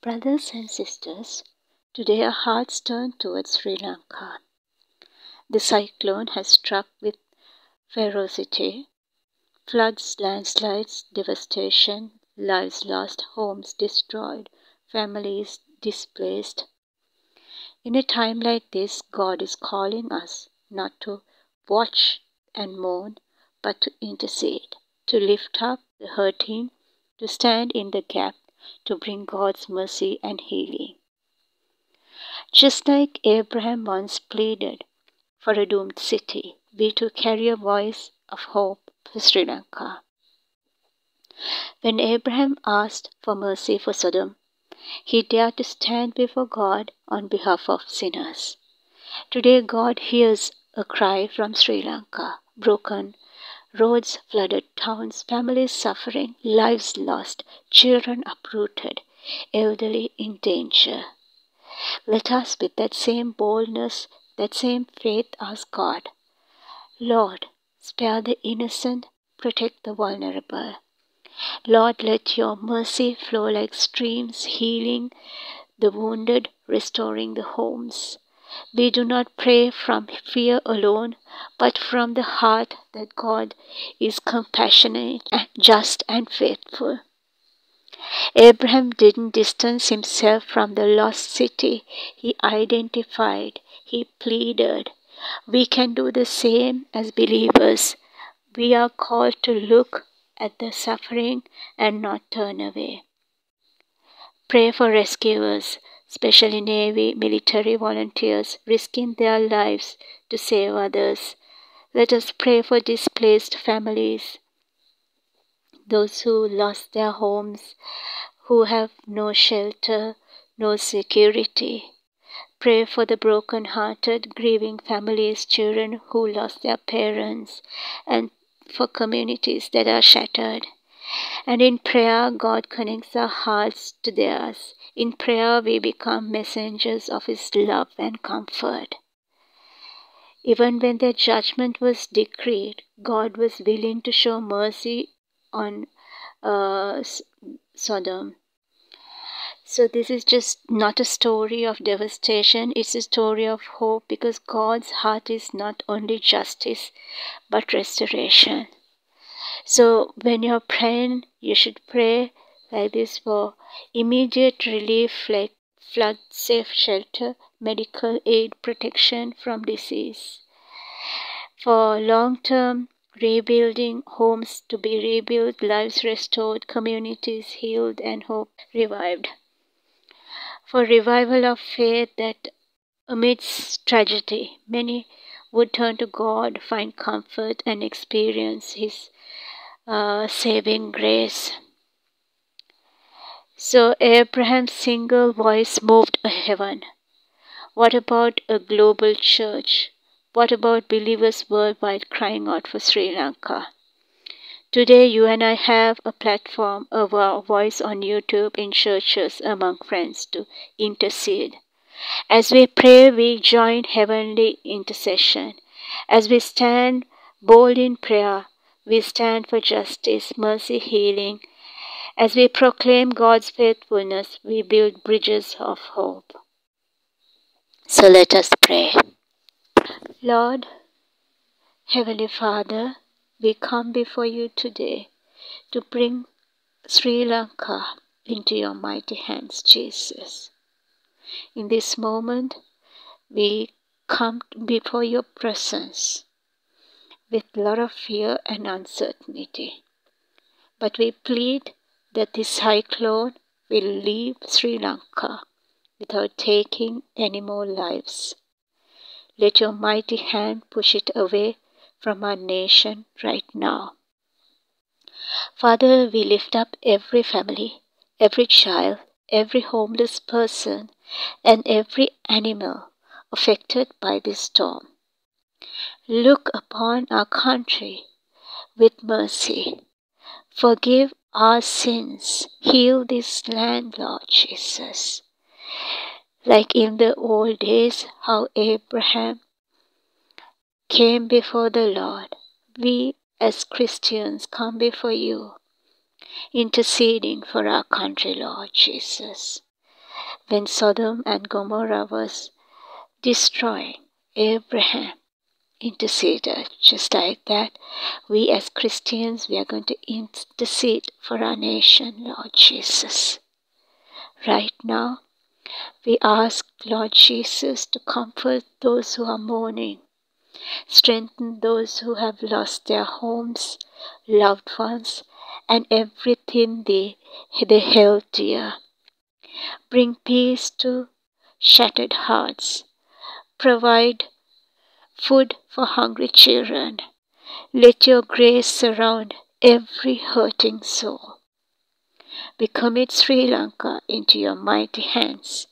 Brothers and sisters, today our hearts turn towards Sri Lanka. The cyclone has struck with ferocity. Floods, landslides, devastation, lives lost, homes destroyed, families displaced. In a time like this, God is calling us not to watch and mourn, but to intercede, to lift up the hurting, to stand in the gap, to bring God's mercy and healing. Just like Abraham once pleaded for a doomed city, we too carry a voice of hope for Sri Lanka. When Abraham asked for mercy for Sodom, he dared to stand before God on behalf of sinners. Today God hears a cry from Sri Lanka, broken roads, flooded towns, families suffering, lives lost, children uprooted, elderly in danger. Let us, with that same boldness, that same faith, ask God, Lord, spare the innocent, protect the vulnerable. Lord, let your mercy flow like streams, healing the wounded, restoring the homes. We do not pray from fear alone, but from the heart that God is compassionate, just, and faithful. Abraham didn't distance himself from the lost city. He identified, he pleaded. We can do the same as believers. We are called to look at the suffering and not turn away. Pray for rescuers, especially Navy, military volunteers, risking their lives to save others. Let us pray for displaced families, those who lost their homes, who have no shelter, no security. Pray for the broken-hearted, grieving families, children who lost their parents, and for communities that are shattered. And in prayer, God connects our hearts to theirs. In prayer, we become messengers of His love and comfort. Even when their judgment was decreed, God was willing to show mercy on Sodom. So this is just not a story of devastation, it's a story of hope, because God's heart is not only justice, but restoration. So when you're praying, you should pray like this: for immediate relief like flood, safe shelter, medical aid, protection from disease. For long-term rebuilding, homes to be rebuilt, lives restored, communities healed, and hope revived. For revival of faith, that amidst tragedy, many would turn to God, find comfort, and experience His saving grace. So Abraham's single voice moved heaven. What about a global church? What about believers worldwide crying out for Sri Lanka? Today you and I have a platform, a voice on YouTube, in churches, among friends to intercede. As we pray, we join heavenly intercession. As we stand bold in prayer, we stand for justice, mercy, healing. As we proclaim God's faithfulness, we build bridges of hope. So let us pray. Lord, Heavenly Father, we come before you today to bring Sri Lanka into your mighty hands, Jesus. In this moment, we come before your presence with a lot of fear and uncertainty. But we plead that this cyclone will leave Sri Lanka without taking any more lives. Let your mighty hand push it away from our nation right now. Father, we lift up every family, every child, every homeless person, and every animal affected by this storm. Look upon our country with mercy. Forgive our sins. Heal this land, Lord Jesus. Like in the old days, how Abraham came before the Lord, we as Christians come before you, interceding for our country, Lord Jesus. When Sodom and Gomorrah was destroyed, Abraham interceded. Just like that, we as Christians, we are going to intercede for our nation, Lord Jesus. Right now, we ask, Lord Jesus, to comfort those who are mourning, strengthen those who have lost their homes, loved ones, and everything they held dear. Bring peace to shattered hearts. Provide food for hungry children. Let your grace surround every hurting soul. We commit Sri Lanka into your mighty hands.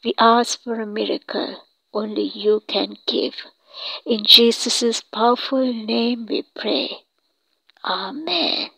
We ask for a miracle only you can give. In Jesus' powerful name we pray. Amen.